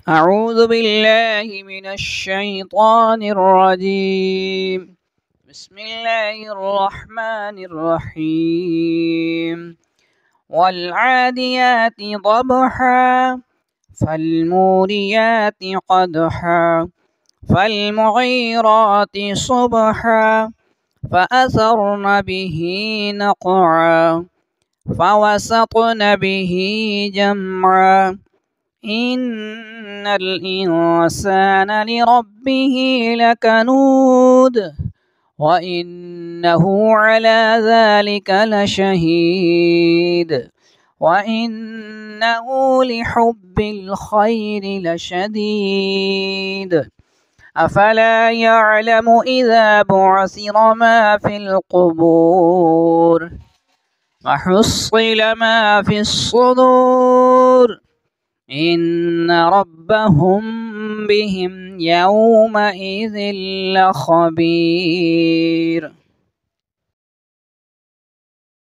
أعوذ بالله من الشيطان الرجيم. بسم الله الرحمن الرحيم. والعاديات ضبحا فالموريات قدحا فالمغيرات صبحا فأثرن به نقعا فوسطن به جمعا إن الإنسان لربه لكنود وإنه على ذلك لشهيد وإنه لحب الخير لشديد أفلا يعلم إذا بعثر ما في القبور وحصل ما في الصدور إن ربهم بهم يومئذ لخبير.